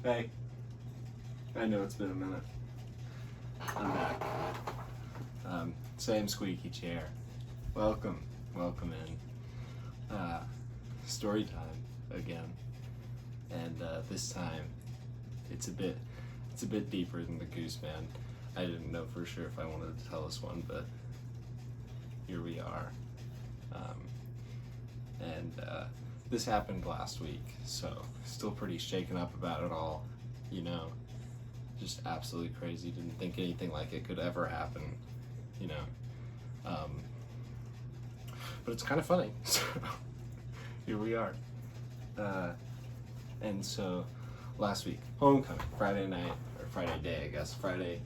Hey, I know it's been a minute. I'm back. Same squeaky chair. Welcome in. Story time again, and this time it's a bit deeper than the Goose Man. I didn't know for sure if I wanted to tell this one, but here we are. This happened last week, so still pretty shaken up about it all, you know. Just absolutely crazy. Didn't think anything like it could ever happen, you know. But it's kind of funny. So here we are. And so last week, homecoming, Friday night, or Friday day, I guess, Friday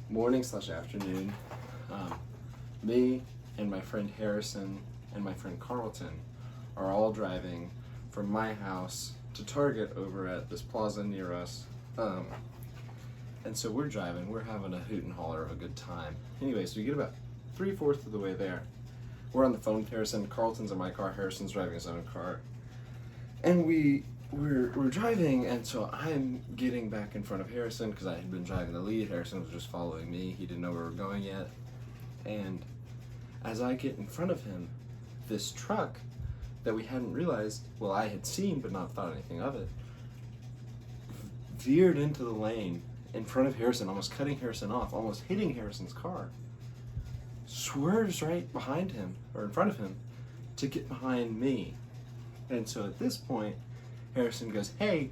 morning / afternoon, me and my friend Harrison and my friend Carlton are all driving from my house to Target over at this plaza near us. And so we're driving, we're having a hoot and holler of a good time. Anyway, so we get about 3/4 of the way there. We're on the phone with Harrison, Carlton's in my car, Harrison's driving his own car. And we're driving, and so I'm getting back in front of Harrison because I had been driving the lead. Harrison was just following me, he didn't know where we were going yet. And as I get in front of him, this truck that we hadn't realized, well, I had seen but not thought anything of it, veered into the lane in front of Harrison, almost cutting Harrison off, almost hitting Harrison's car, swerves right behind him, or in front of him, to get behind me. And so at this point, Harrison goes, hey,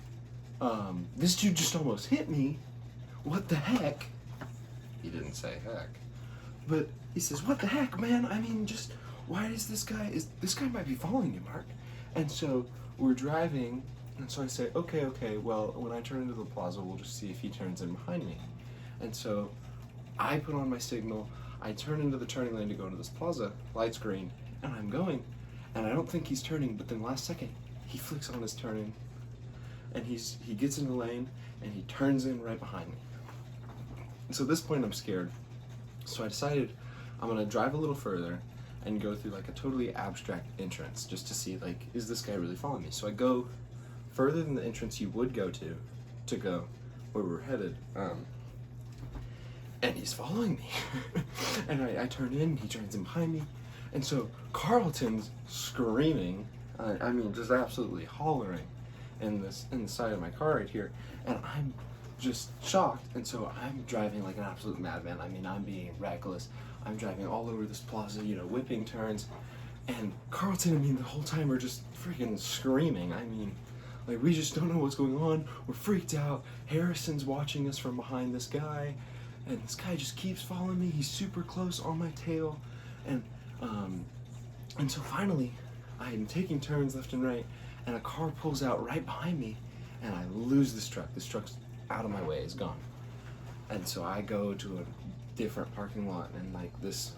this dude just almost hit me. What the heck? He didn't say heck. But he says, what the heck, man? I mean, just, why is this guy might be following you, Mark. And so we're driving, and so I say, okay, well, when I turn into the plaza, we'll just see if he turns in behind me. And so I put on my signal, I turn into the turning lane to go into this plaza, lights green, and I'm going, and I don't think he's turning, but then last second, he flicks on his turning, and he gets in the lane, and he turns in right behind me. And so at this point, I'm scared. So I decided I'm gonna drive a little further and go through like a totally abstract entrance just to see, like, is this guy really following me? So I go further than the entrance you would go to go where we're headed. And he's following me. And I turn in, he turns in behind me. And so Carlton's screaming, I mean, just absolutely hollering in the side of my car right here. And I'm just shocked. And so I'm driving like an absolute madman. I mean, I'm being reckless. I'm driving all over this plaza, you know, whipping turns. And Carlton, I mean, the whole time we're just freaking screaming. I mean, like, we just don't know what's going on. We're freaked out. Harrison's watching us from behind this guy. And this guy just keeps following me. He's super close on my tail. And so finally, I'm taking turns left and right, and a car pulls out right behind me, and I lose this truck. This truck's out of my way, it's gone. And so I go to a different parking lot, and like this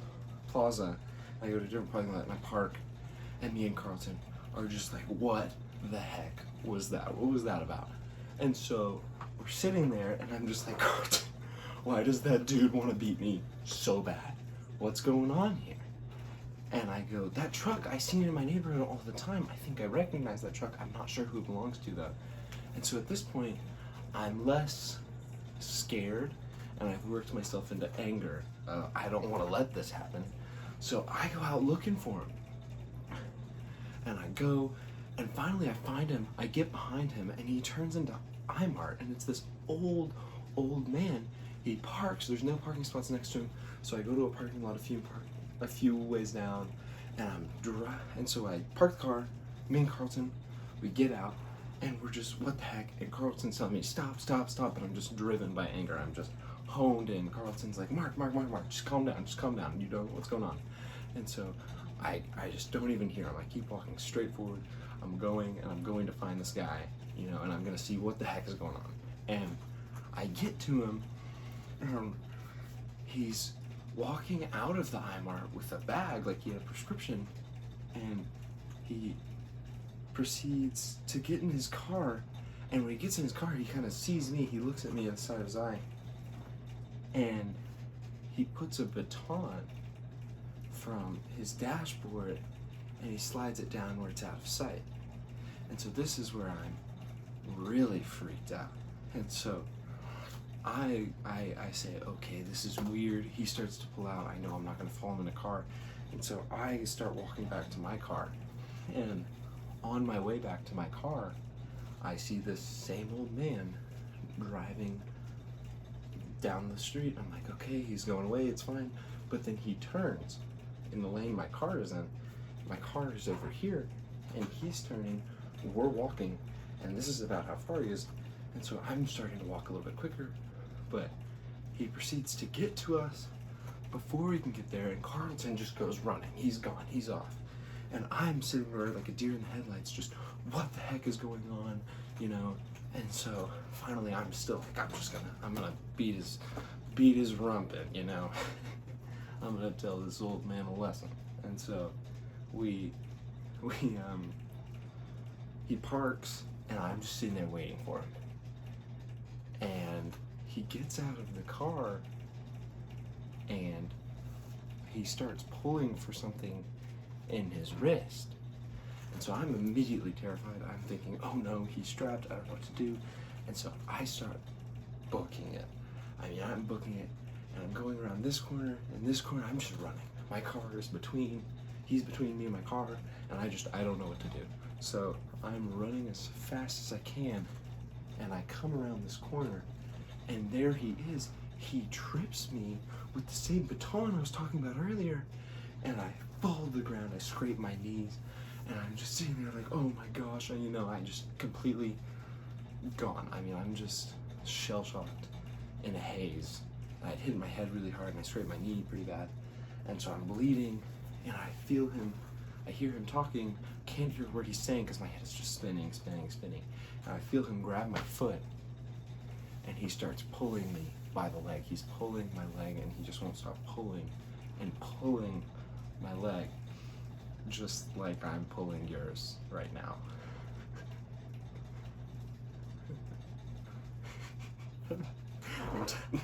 plaza, I go to a different parking lot, and I park, and me and Carlton are just like, what the heck was that? What was that about? And so we're sitting there, and I'm just like, Carlton, why does that dude want to beat me so bad? What's going on here? And I go, that truck, I seen it in my neighborhood all the time. I think I recognize that truck. I'm not sure who it belongs to though. And so at this point, I'm less scared, and I've worked myself into anger. I don't want to let this happen. So I go out looking for him. And I go, and finally I find him. I get behind him, and he turns into Imart, and it's this old man. He parks, there's no parking spots next to him. So I go to a parking lot a few ways down, and so I park the car, me and Carlton, we get out, and we're just, what the heck? And Carlton's telling me, stop, but I'm just driven by anger. I'm just honed in. Carlton's like, Mark, just calm down, you know what's going on. And so I just don't even hear him. I keep walking straight forward. I'm going to find this guy, you know, and I'm gonna see what the heck is going on. And I get to him, he's walking out of the Imart with a bag, like he had a prescription, and he proceeds to get in his car, and when he gets in his car, he kind of sees me, he looks at me on the side of his eye, and he puts a baton from his dashboard, and he slides it down where it's out of sight. And so this is where I'm really freaked out. And so I say, okay, this is weird. He starts to pull out. I know I'm not gonna fall in the car. And so I start walking back to my car. And on my way back to my car, I see this same old man driving down the street. I'm like, okay, he's going away, it's fine. But then he turns in the lane my car is in. My car is over here, and he's turning. We're walking, and this is about how far he is. And so I'm starting to walk a little bit quicker, but he proceeds to get to us before we can get there, and Carlton just goes running. He's gone, he's off. And I'm sitting there like a deer in the headlights, just what the heck is going on, you know? And so finally I'm still like, I'm gonna beat his rump in, you know? I'm gonna tell this old man a lesson. And so he parks, and I'm just sitting there waiting for him. And he gets out of the car, and he starts pulling for something in his wrist. And so I'm immediately terrified. I'm thinking, oh no, he's strapped, I don't know what to do. And so I start booking it. I'm booking it, and I'm going around this corner and this corner. I'm just running. My car is he's between me and my car, and I don't know what to do. So I'm running as fast as I can, and I come around this corner, and there he is. He trips me with the same baton I was talking about earlier, and I fall to the ground. I scrape my knees, and I'm just sitting there like, oh my gosh, and I just completely gone. I'm just shell-shocked in a haze. I had hit my head really hard, and I scraped my knee pretty bad, and so I'm bleeding, and I hear him talking, can't hear a word he's saying because my head is just spinning, and I feel him grab my foot, and he starts pulling me by the leg. He's pulling my leg, and he just won't stop pulling and pulling my leg, just like I'm pulling yours right now. I'm done.